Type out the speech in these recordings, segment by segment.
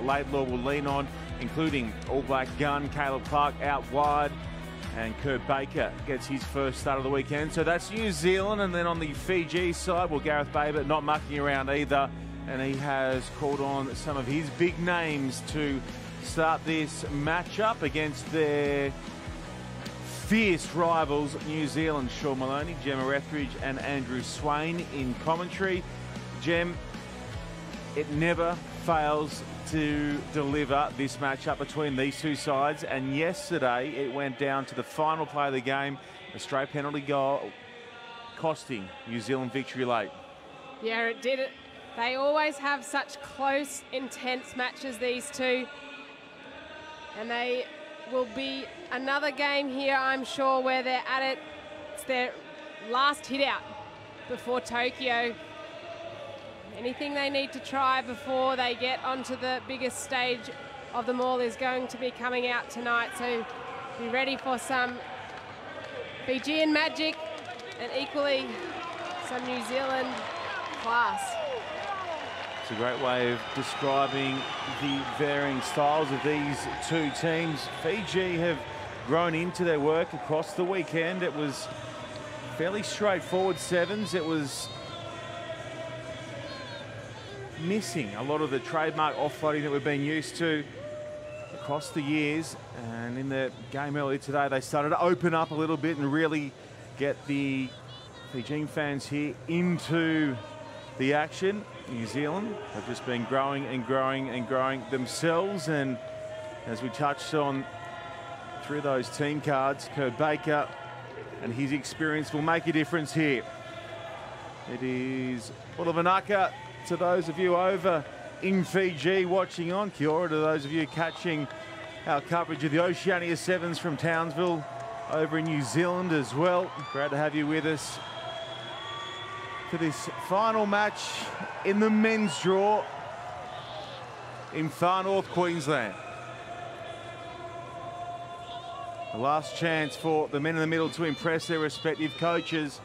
Laidlaw will lean on, including All Black gun Caleb Clark out wide. And Kurt Baker gets his first start of the weekend. So that's New Zealand. And then on the Fiji side, well, Gareth Baber not mucking around either. And he has called on some of his big names to start this matchup against their fierce rivals, New Zealand. Sean Maloney, Gemma Etheridge and Andrew Swain in commentary. Gem, it never fails to deliver this matchup between these two sides, and yesterday it went down to the final play of the game, a stray penalty goal costing New Zealand victory late. Yeah, it did. They always have such close, intense matches, these two, and they will be another game here, I'm sure, where they're at it. It's their last hit out before Tokyo. Anything they need to try before they get onto the biggest stage of them all is going to be coming out tonight. So be ready for some Fijian magic and equally some New Zealand class. It's a great way of describing the varying styles of these two teams. Fiji have grown into their work across the weekend. It was fairly straightforward sevens. It was missing a lot of the trademark offloading that we've been used to across the years. And in the game earlier today, they started to open up a little bit and really get the Fijian fans here into the action. New Zealand have just been growing and growing and growing themselves. And as we touched on through those team cards, Kurt Baker and his experience will make a difference here. It is Ulavanaka to those of you over in Fiji watching on. Kia ora to those of you catching our coverage of the Oceania Sevens from Townsville over in New Zealand as well. Glad to have you with us for this final match in the men's draw in far north Queensland. The last chance for the men in the middle to impress their respective coaches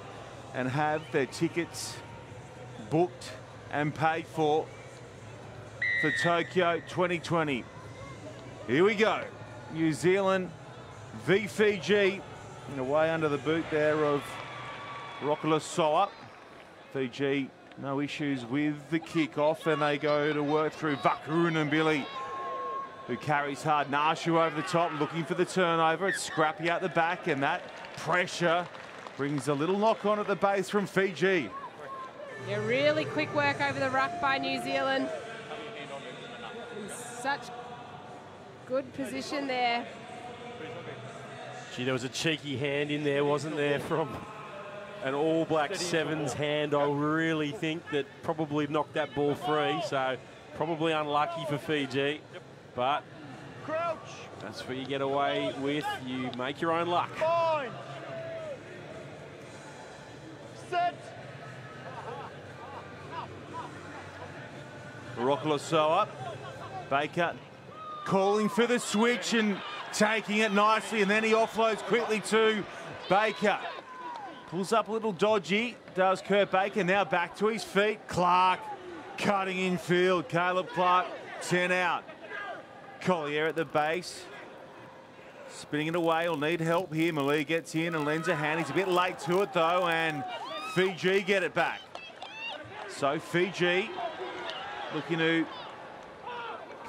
and have their tickets booked and paid for Tokyo 2020. Here we go. New Zealand v Fiji. Away under the boot there of Rockula Soa. Fiji, no issues with the kickoff, and they go to work through Vakarunambili, who carries hard. Nashu over the top, looking for the turnover. It's scrappy out the back, and that pressure brings a little knock on at the base from Fiji. Yeah, really quick work over the ruck by New Zealand. In such good position there. Gee, there was a cheeky hand in there, wasn't there, from an All Black Sevens hand. I really think that probably knocked that ball free, so probably unlucky for Fiji. But that's what you get away with. You make your own luck. Set. Rockula Soa, Baker calling for the switch and taking it nicely, and then he offloads quickly to Baker. Pulls up a little dodgy, does Kurt Baker, now back to his feet. Clark cutting in field, Caleb Clark 10 out. Collier at the base, spinning it away, will need help here. Malia gets in and lends a hand. He's a bit late to it though, and Fiji get it back. So Fiji looking to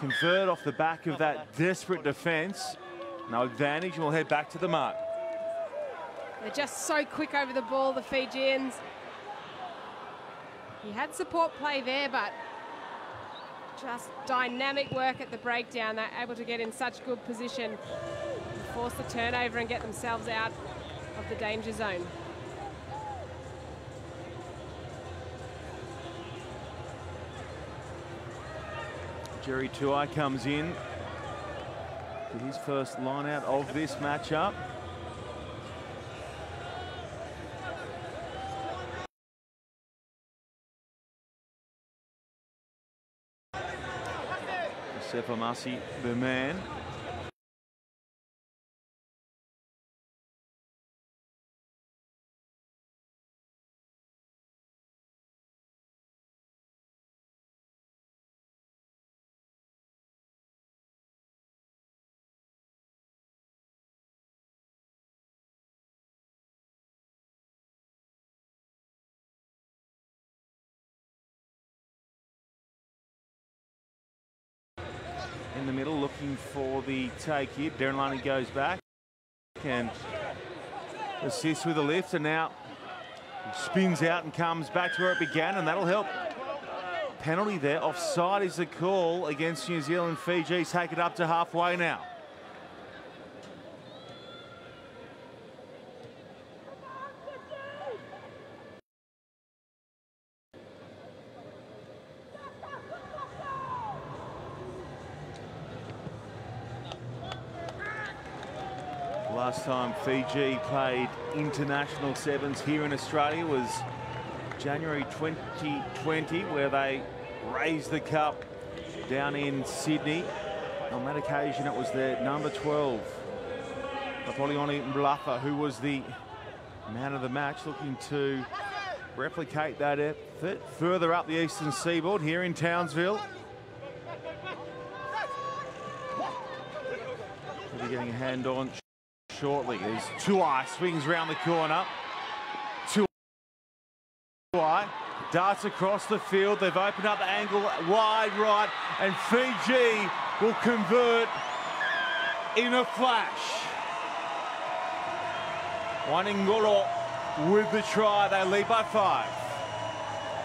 convert off the back of that desperate defence. No advantage, and we'll head back to the mark. They're just so quick over the ball, the Fijians. He had support play there, but just dynamic work at the breakdown. They're able to get in such good position and force the turnover and get themselves out of the danger zone. Jerry Tuai comes in to his first line out of this matchup. Sepamasi, the man. in the middle looking for the take here. Darren Lundy goes back and assists with a lift, and now spins out and comes back to where it began, and that'll help. Penalty there. Offside is the call against New Zealand. Fiji take it up to halfway now. Last time Fiji played international sevens here in Australia was January 2020, where they raised the cup down in Sydney. On that occasion, it was their number 12, Napoleone Mlafa, who was the man of the match, looking to replicate that effort further up the eastern seaboard here in Townsville. We'll be getting a hand on shortly. There's Tuai, swings round the corner. Tuai darts across the field. They've opened up the angle wide right, and Fiji will convert in a flash. Waningolo with the try. They lead by 5.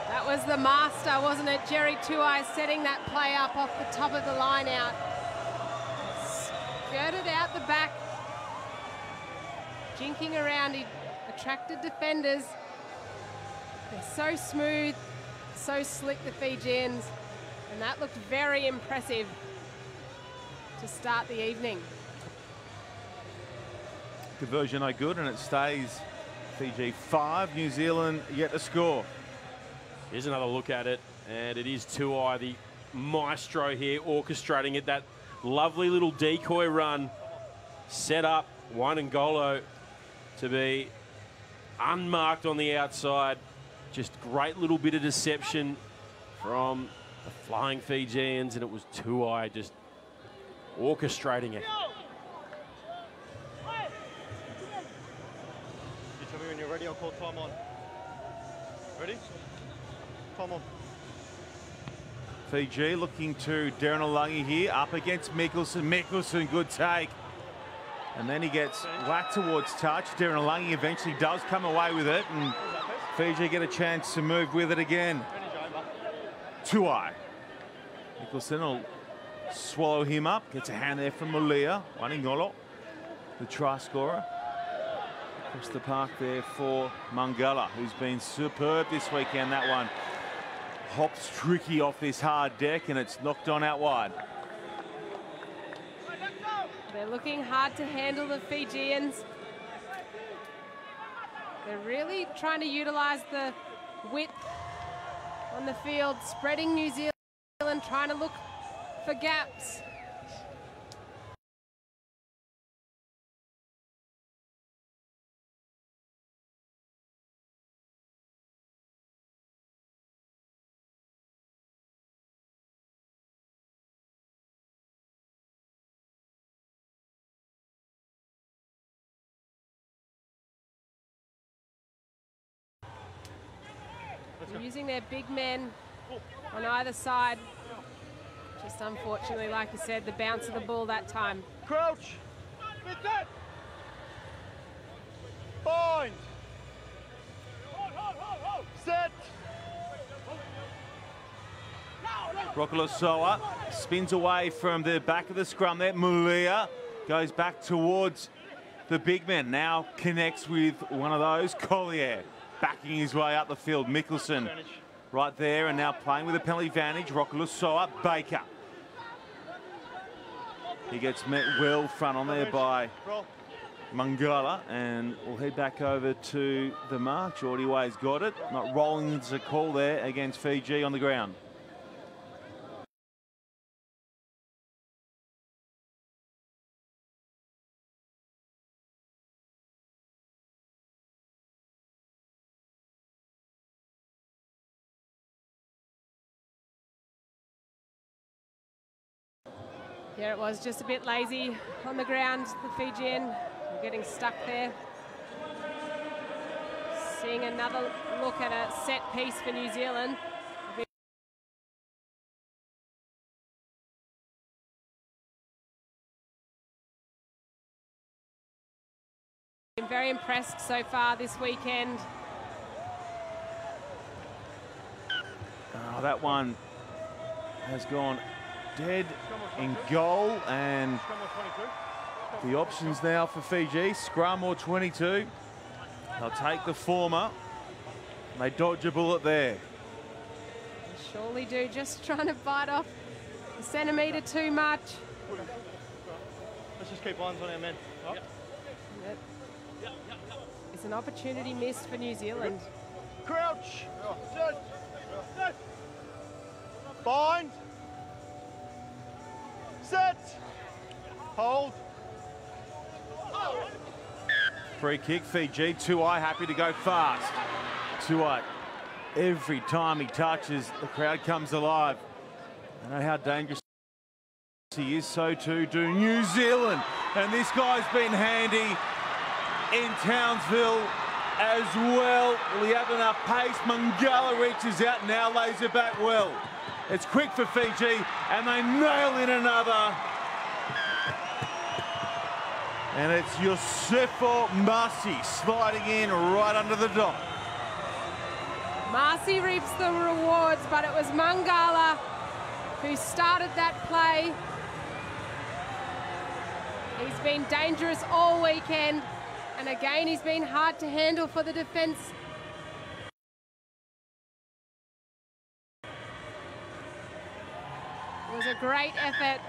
That was the master, wasn't it? Jerry Tuai setting that play up off the top of the line out. Skirted out the back. Jinking around, he attracted defenders. They're so smooth, so slick, the Fijians, and that looked very impressive to start the evening. Conversion no good, and it stays Fiji 5, New Zealand yet to score. Here's another look at it, and it is Tuai, the maestro here, orchestrating it. That lovely little decoy run set up Waningolo to be unmarked on the outside. Just great little bit of deception from the flying Fijians, and it was Tuai just orchestrating it. You tell me when you're ready, I'll call time on. Ready? Time on. Fiji looking to Darren Lundy here, up against Mickelson. Mickelson, good take. And then he gets whacked towards touch. Darren Lundy eventually does come away with it, and Fiji get a chance to move with it again. Tuai. Mickelson will swallow him up. Gets a hand there from Mulia. Waningolo, the try scorer. Across the park there for Mangala, who's been superb this weekend. That one hops tricky off this hard deck, and it's knocked on out wide. They're looking hard to handle the Fijians. They're really trying to utilize the width on the field, spreading New Zealand, trying to look for gaps. They're using their big men on either side. Just unfortunately, like you said, the bounce of the ball that time. Crouch. Bind. Set. Rokulosoa spins away from the back of the scrum there. Mulia goes back towards the big men. Now connects with one of those. Collier backing his way up the field. Mickelson right there, and now playing with a penalty advantage. Rokulosoa, Baker. He gets met well front on there by Mangala, and we'll head back over to the mark. Geordie Way's got it. Not rolling is a call there against Fiji on the ground. Yeah, it was just a bit lazy on the ground, the Fijian, getting stuck there. Seeing another look at a set piece for New Zealand. been very impressed so far this weekend. Oh, that one has gone dead in goal, and the options now for Fiji, scrum or 22. They'll take the former. They dodge a bullet there. They surely do, just trying to bite off a centimetre too much. Let's just keep lines on our men. Right? Yep. It's an opportunity missed for New Zealand. Crouch. Sit. Bind. Sit. Hold. Free kick, Fiji. Tuai happy to go fast. Tuai, every time he touches, the crowd comes alive. I know how dangerous he is, so too do New Zealand. And this guy's been handy in Townsville as well. Will he have enough pace? Mangala reaches out, now lays it back well. It's quick for Fiji, and they nail in another. And it's Yosefo Masi sliding in right under the dot. Marcy reaps the rewards, but it was Mangala who started that play. He's been dangerous all weekend, and again he's been hard to handle for the defence. It was a great effort.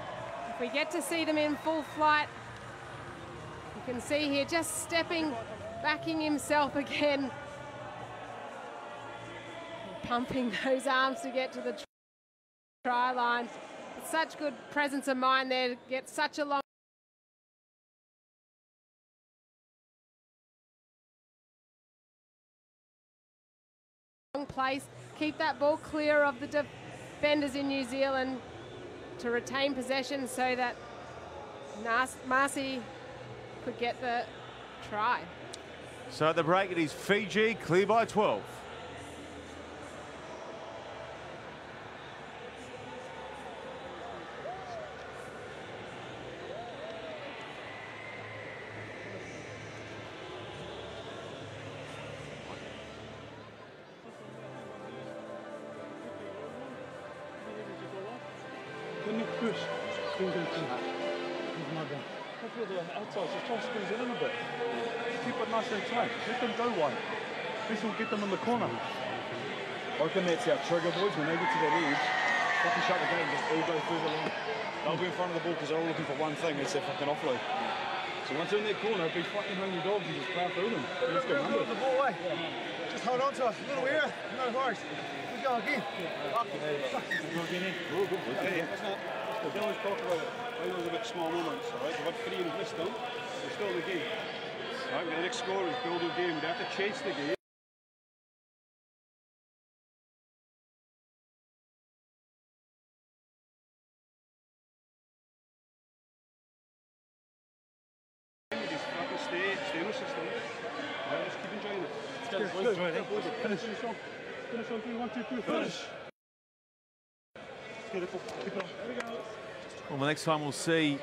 If we get to see them in full flight, you can see here just stepping, backing himself again, pumping those arms to get to the try line. It's such good presence of mind there to get such a long place, keep that ball clear of the defenders in New Zealand to retain possession so that Marcy could get the try. So at the break, it is Fiji clear by 12. When you push, spins into his mother. Hopefully the outside, just try to squeeze it in a bit. Keep it nice and tight. Let them go wide. This will get them in the corner. I reckon that's our trigger, boys. When they get to that edge, fucking shut the game, just all go further along. They'll be in front of the ball because they're all looking for one thing, it's their fucking offload. So once they're in that corner, be fucking hungry dogs and just plow through them. Let's go under. The ball away. Yeah. Just hold on to us. A little area. No worries. We go again. Go again in. Oh, good. Okay. They always talk about it. I know it's about small moments, alright? We've had 3 and missed them. We're still in the game. Right, the next score is build a game. We have to chase the game. We just fucking stay in the system. Right, just keep enjoying it. Finish on. Finish on 3, 1, 2, 3, finish. Beautiful. Keep it on. There we go. Well, the next time we'll see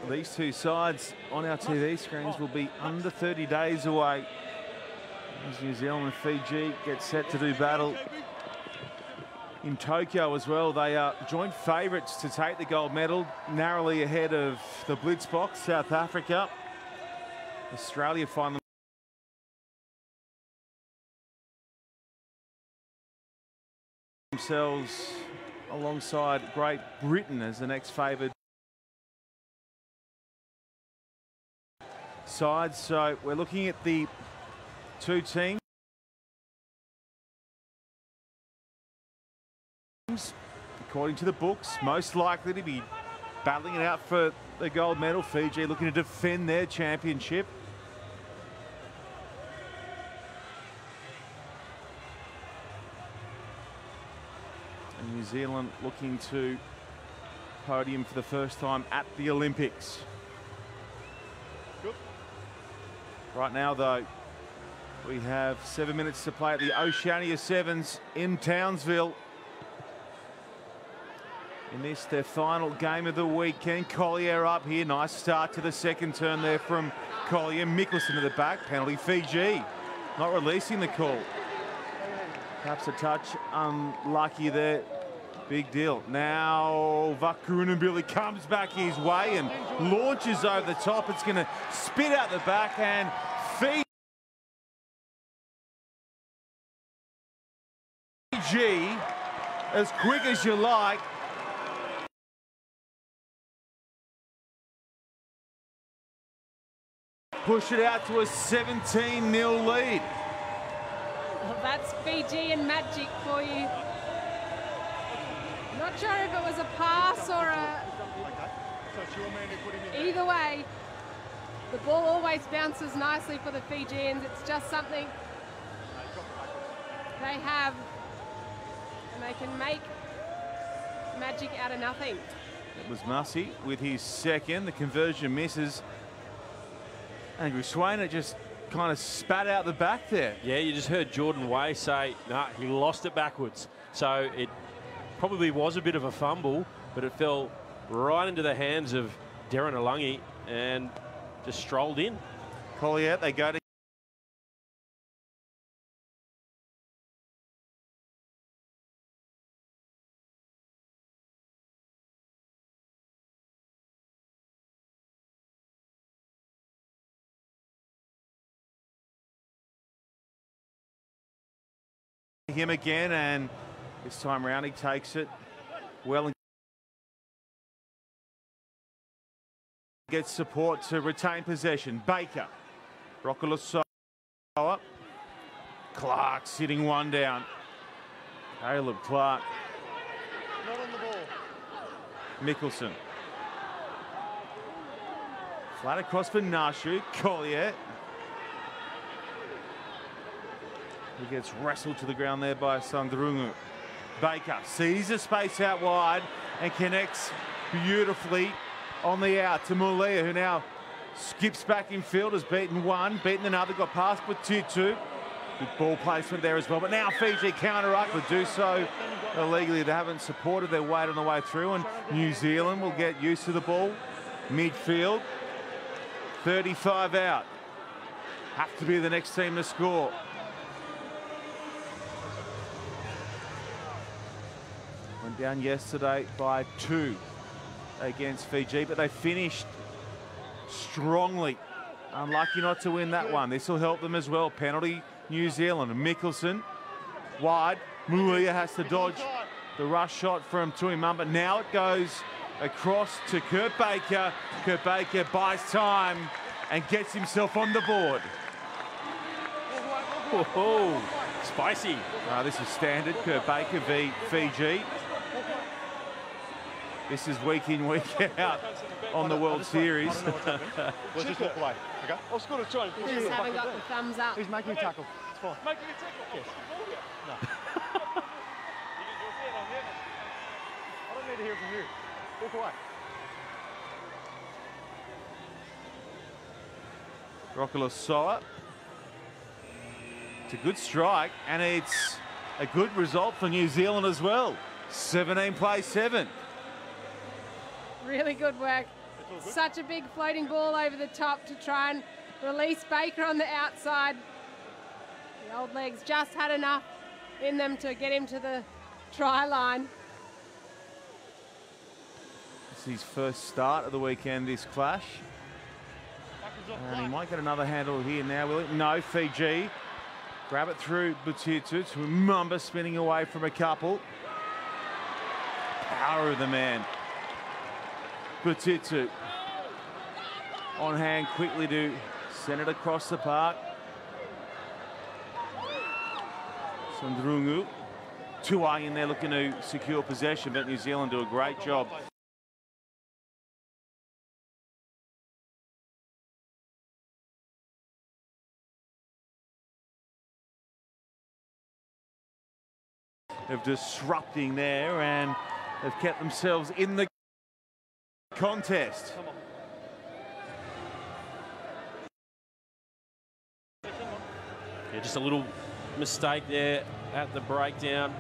these two sides on our TV screens will be under 30 days away as New Zealand and Fiji get set to do battle in Tokyo as well. They are joint favourites to take the gold medal, narrowly ahead of the Blitzboks, South Africa. Australia find themselves alongside Great Britain as the next favoured side. So we're looking at the two teams, according to the books, most likely to be battling it out for the gold medal. Fiji looking to defend their championship. And New Zealand looking to podium for the first time at the Olympics. Good. Right now, though, we have 7 minutes to play at the Oceania Sevens in Townsville. in this, their final game of the weekend. Collier up here. Nice start to the second turn there from Collier. Mickelson to the back. Penalty Fiji. Not releasing the call. Perhaps a touch unlucky there. Big deal. Now Vakurunabili comes back his way and launches over the top. It's going to spit out the back, and Fiji, as quick as you like, push it out to a 17-0 lead. Well, that's Fijian magic for you. Not sure if it was a pass or a... Either way, the ball always bounces nicely for the Fijians. It's just something they have, and they can make magic out of nothing. It was Mussey with his second. The conversion misses. Andrew Swainer just kind of spat out the back there. Yeah, you just heard Jordan Way say, nah, he lost it backwards. So it probably was a bit of a fumble, but it fell right into the hands of Darren Alungi and just strolled in. Collier, they go to him again, and this time round he takes it well and gets support to retain possession. Baker, Rockalasoa, Clark sitting one down. Caleb Clark. Not on the ball. Mickelson. Flat across for Nashu. Collier. He gets wrestled to the ground there by Sandrungu. Baker sees the space out wide and connects beautifully on the out to Mulia, who now skips back in field, has beaten one, beaten another, got past Butitu. Good ball placement there as well, but now Fiji counter up, but do so illegally. They haven't supported their weight on the way through, and New Zealand will get used to the ball. Midfield, 35 out. Have to be the next team to score. Went down yesterday by 2 against Fiji, but they finished strongly. Unlucky not to win that one. This will help them as well. Penalty, New Zealand. Mickelson, wide. Mulia has to dodge the rush shot from Tuimamba. Now it goes across to Kurt Baker. Kurt Baker buys time and gets himself on the board. Oh, spicy. This is standard. Kurt Baker v Fiji. This is week in, week out on the World Series. We'll just walk away, okay? I was going to try and push Just haven't got the thumbs up. He's making a tackle. It's fine. Making a tackle? Yes. No. I don't need to hear from you. Walk away. Rockalasoa. It's a good strike, and it's a good result for New Zealand as well. 17 plays 7. Really good work. Such a big floating ball over the top to try and release Baker on the outside. The old legs just had enough in them to get him to the try line. It's his first start of the weekend, this clash. And he might get another handle here now, will he? No, Fiji. Grab it through Butitu to Mumba, spinning away from a couple. Power of the man. Butitu on hand quickly to send it across the park. Sandrungu. Tuai in there looking to secure possession, but New Zealand do a great job. Of disrupting there, and they've kept themselves in the contest. Yeah, just a little mistake there at the breakdown.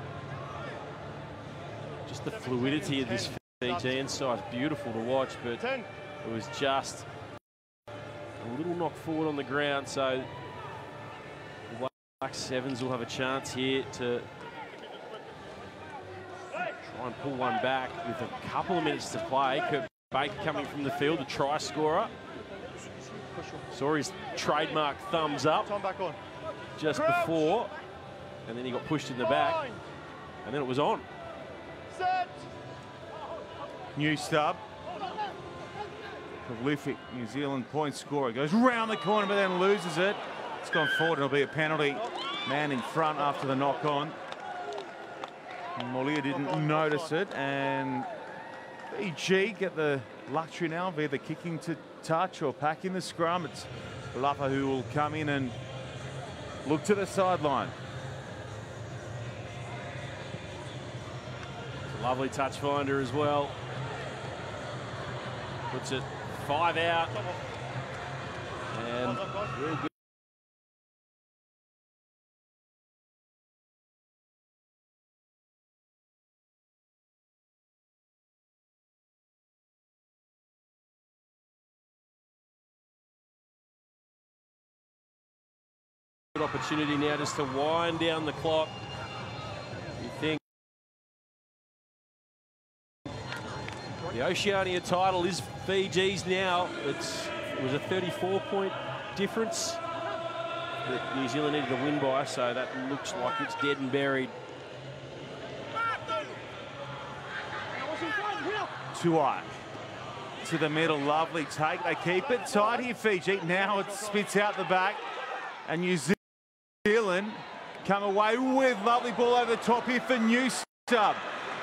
Just the fluidity of this Fijian side is beautiful to watch, but it was just a little knock forward on the ground. So the Black Sevens will have a chance here to try and pull one back with a couple of minutes to play. Kurt Baker coming from the field, the try scorer. Saw his trademark thumbs up just before, and then he got pushed in the back, and then it was on. New stub. Prolific New Zealand point scorer. Goes round the corner but then loses it. It's gone forward. It'll be a penalty. Man in front after the knock on. Molia didn't notice it, and Fiji get the luxury now of either kicking to touch or packing the scrum. It's Lapa who will come in and look to the sideline. It's a lovely touch finder as well. Puts it 5 out. And real good. Good opportunity now just to wind down the clock. You think the Oceania title is Fiji's now. It was a 34-point difference that New Zealand needed to win by, so that looks like it's dead and buried. Tuai to the middle, lovely take. They keep it tight here, Fiji. Now it spits out the back, and New Zealand come away with lovely ball over the top here for New Stub.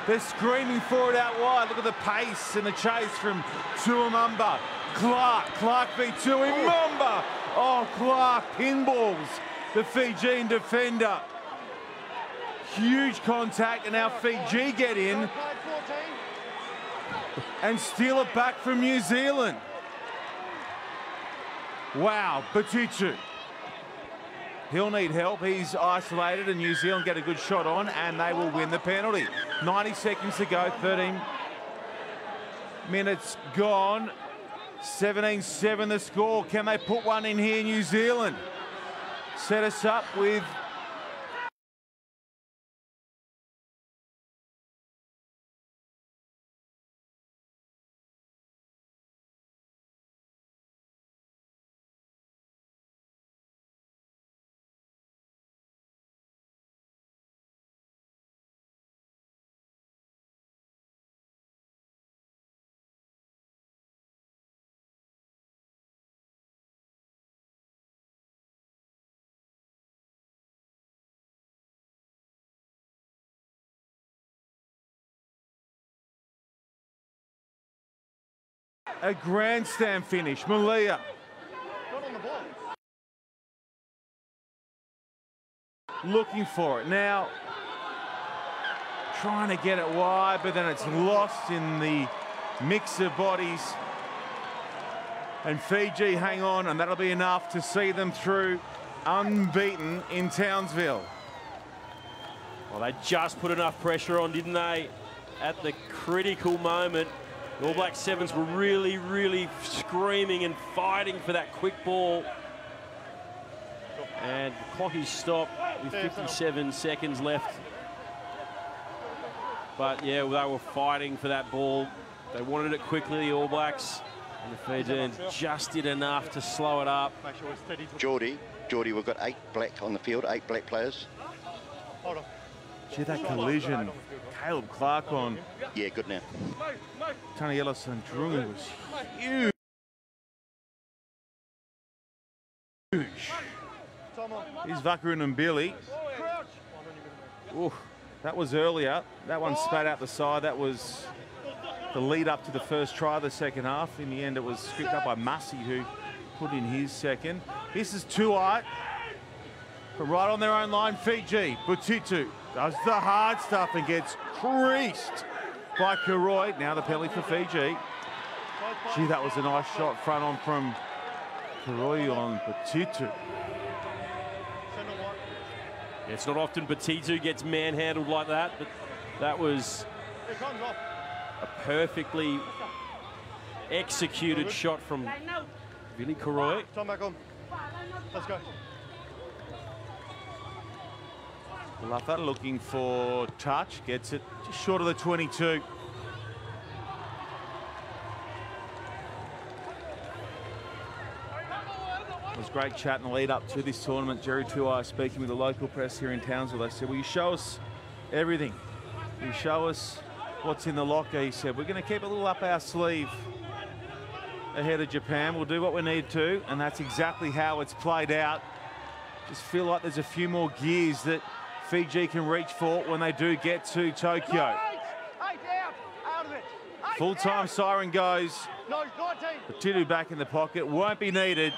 They're screaming for it out wide. Look at the pace and the chase from Tuamamba. Clark v Tuamamba. Oh, Clark pinballs the Fijian defender. Huge contact, and now Fiji get in and steal it back from New Zealand. Wow, Batitu. He'll need help. He's isolated, and New Zealand get a good shot on, and they will win the penalty. 90 seconds to go, 13 minutes gone. 17-7 the score. Can they put one in here, New Zealand? Set us up with a grandstand finish. Malia. Looking for it. Now, trying to get it wide, but then it's lost in the mix of bodies. And Fiji hang on, and that'll be enough to see them through unbeaten in Townsville. Well, they just put enough pressure on, didn't they? At the critical moment, the All Black Sevens were really, really screaming and fighting for that quick ball. And the clock is stopped with 57 seconds left. But yeah, they were fighting for that ball. They wanted it quickly, the All Blacks. And the Fijians just did enough to slow it up. Geordie, we've got 8 black on the field, 8 black players. Gee, that collision, Caleb Clark on. Yeah, good now. Tony Ellison Drunga was huge. Here's Vakarun and Billy. Ooh, that was earlier. That one spat out the side. That was the lead up to the first try of the second half. In the end, it was scooped up by Massey, who put in his second. This is Tuai. But right on their own line, Fiji. Butitu does the hard stuff and gets creased by Karoi. Now the penalty for Fiji. Gee, that was a nice shot front on from Karoi on Butitu. It's not often Batitu gets manhandled like that, but that was A perfectly executed shot from Billy Karoy. Turn back on. Let's go. Luffer looking for touch, gets it just short of the 22. It was great chat in the lead up to this tournament. Jerry Tuai speaking with the local press here in Townsville. They said, will you show us everything? Will you show us what's in the locker? He said, we're going to keep a little up our sleeve ahead of Japan. We'll do what we need to, and that's exactly how it's played out. Just feel like there's a few more gears that Fiji can reach for when they do get to Tokyo. Full-time siren goes. Tidu back in the pocket, won't be needed.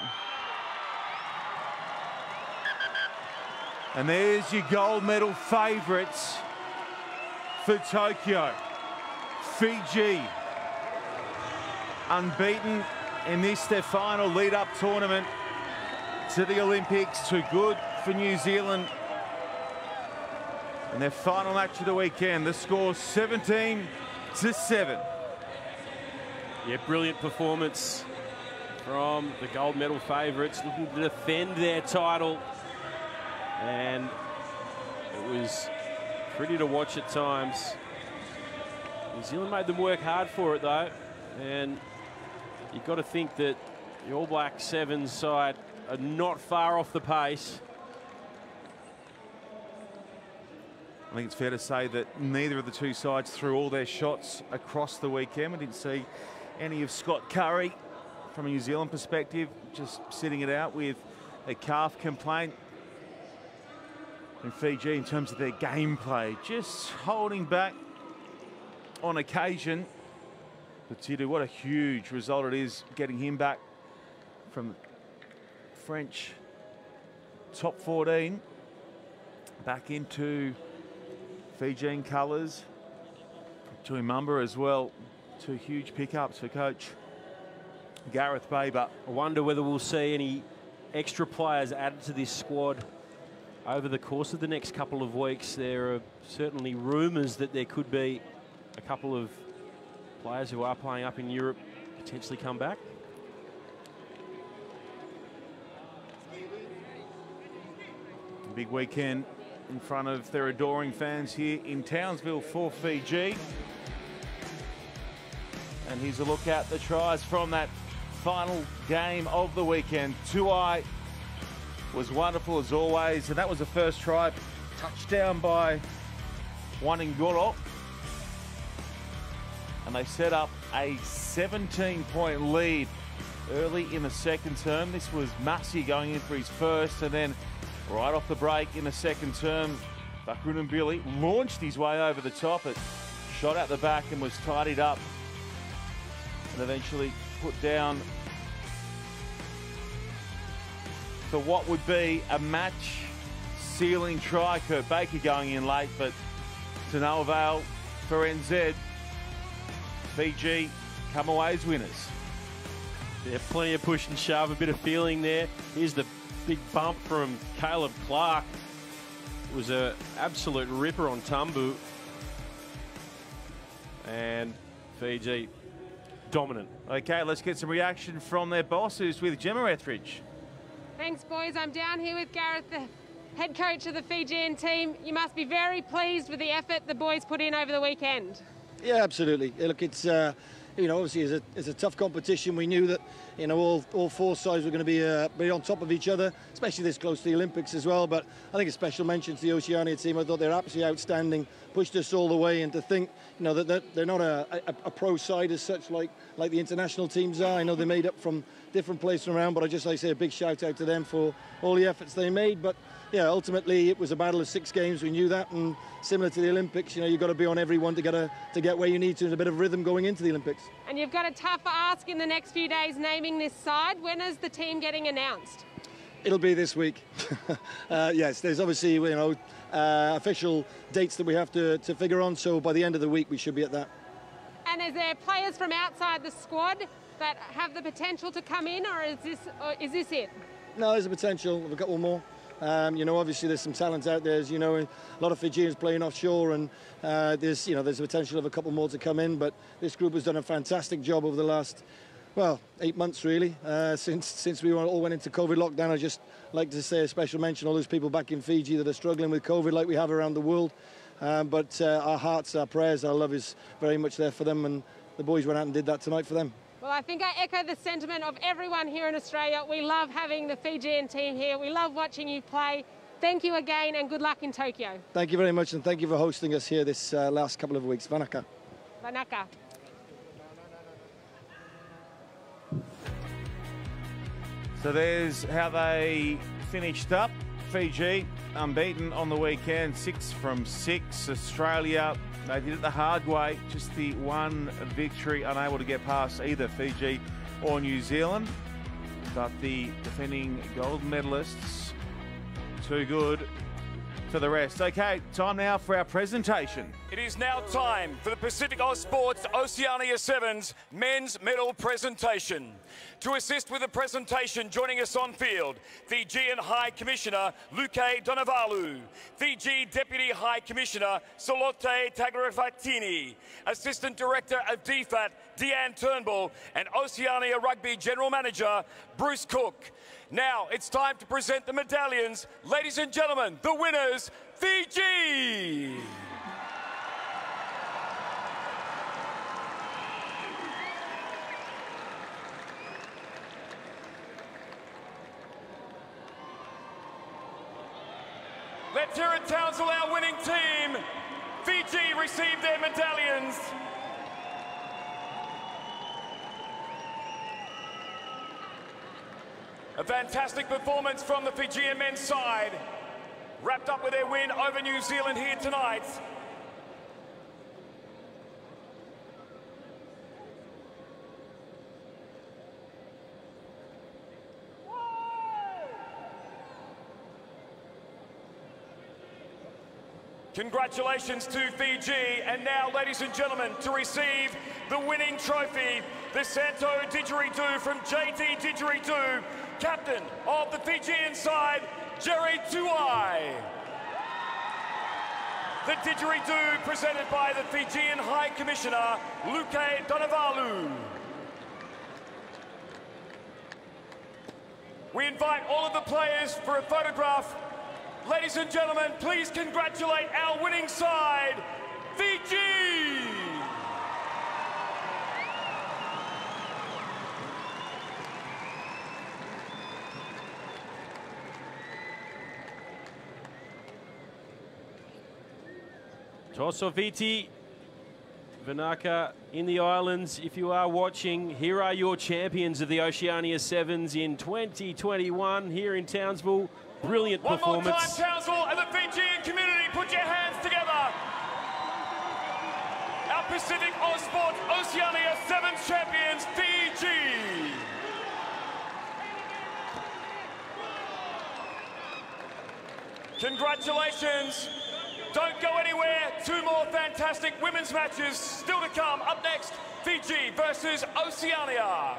And there's your gold medal favourites for Tokyo. Fiji, unbeaten in this, their final lead-up tournament to the Olympics. Too good for New Zealand. And their final match of the weekend, the score 17-7. Yeah, brilliant performance from the gold medal favourites, looking to defend their title. And it was pretty to watch at times. New Zealand made them work hard for it, though. And you've got to think that the All Black Sevens side are not far off the pace. I think it's fair to say that neither of the two sides threw all their shots across the weekend. We didn't see any of Scott Curry from a New Zealand perspective, just sitting it out with a calf complaint. And Fiji, in terms of their gameplay, just holding back on occasion. But Tidu, what a huge result it is, getting him back from French top 14 back into Fijian colours. Tuimamba as well. Two huge pickups for coach Gareth Baber. I wonder whether we'll see any extra players added to this squad over the course of the next couple of weeks. There are certainly rumours that there could be a couple of players who are playing up in Europe potentially come back. Big weekend in front of their adoring fans here in Townsville for Fiji. And here's a look at the tries from that final game of the weekend. Tuai was wonderful as always, and that was the first try. Touchdown by Waningolo. And they set up a 17-point lead early in the second term. This was Massey going in for his first, and then right off the break in the second term, Bakun Billy launched his way over the top. It shot out the back and was tidied up and eventually put down for what would be a match-sealing try. Kurt Baker going in late, but to no avail for NZ. Fiji come away as winners. Yeah, plenty of push and shove, a bit of feeling there. Here's the big bump from Caleb Clark. It was an absolute ripper on Tumbu. And Fiji dominant. Okay, let's get some reaction from their bosses with Gemma Etheridge. Thanks, boys. I'm down here with Gareth, the head coach of the Fijian team. You must be very pleased with the effort the boys put in over the weekend. Yeah, absolutely. Look, it's you know, obviously it's a tough competition. We knew that, you know, all four sides were going to be on top of each other, especially this close to the Olympics as well. But I think a special mention to the Oceania team. I thought they're absolutely outstanding, pushed us all the way, and to think, you know, that they're not a pro side as such like the international teams are. I know they're made up from different places around, but I just like to say a big shout out to them for all the efforts they made. But yeah, ultimately it was a battle of 6 games. We knew that, and similar to the Olympics, you know, you've got to be on everyone to get where you need to, and a bit of rhythm going into the Olympics. And you've got a tougher ask in the next few days naming this side. When is the team getting announced? It'll be this week. Yes, there's obviously, you know, official dates that we have to figure on. So by the end of the week, we should be at that. And is there players from outside the squad that have the potential to come in, or is this it? No, there's a potential of a couple more. You know, obviously there's some talent out there, as you know, a lot of Fijians playing offshore, and there's a potential of a couple more to come in. But this group has done a fantastic job over the last, well, 8 months really, since we all went into COVID lockdown. I just like to say a special mention to all those people back in Fiji that are struggling with COVID, like we have around the world. But our hearts, our prayers, our love is very much there for them, and the boys went out and did that tonight for them. Well, I think I echo the sentiment of everyone here in Australia. We love having the Fijian team here. We love watching you play. Thank you again, and good luck in Tokyo. Thank you very much, and thank you for hosting us here this last couple of weeks. Vanaka. Vanaka. So there's how they finished up. Fiji unbeaten on the weekend, 6 from 6. Australia, they did it the hard way, just the one victory, unable to get past either Fiji or New Zealand. But the defending gold medalists, too good for the rest. Okay, time now for our presentation. It is now time for the Pacific Oz Sports Oceania Sevens men's medal presentation. To assist with the presentation, joining us on field, Fijian High Commissioner Luke Donavalu, Fiji Deputy High Commissioner Solote Tagrafatini, Assistant Director of DFAT Deanne Turnbull, and Oceania Rugby General Manager Bruce Cook. Now it's time to present the medallions. Ladies and gentlemen, the winners, Fiji! Let's hear it, Townsville, our winning team. Fiji received their medallions. A fantastic performance from the Fijian men's side, wrapped up with their win over New Zealand here tonight. Congratulations to Fiji, and now, ladies and gentlemen, to receive the winning trophy, the Santo Didgeridoo from JT Didgeridoo, captain of the Fijian side, Jerry Tuai. The Didgeridoo presented by the Fijian High Commissioner, Luke Donavalu. We invite all of the players for a photograph. Ladies and gentlemen, please congratulate our winning side, Fiji! Tosoviti, Vanaka in the islands. If you are watching, here are your champions of the Oceania Sevens in 2021 here in Townsville. Brilliant performance. One more time, Townsville and the Fijian community, put your hands together. Our Pacific Oz Sports Oceania Sevens champions, Fiji. Congratulations. Don't go anywhere. 2 more fantastic women's matches still to come. Up next, Fiji versus Oceania.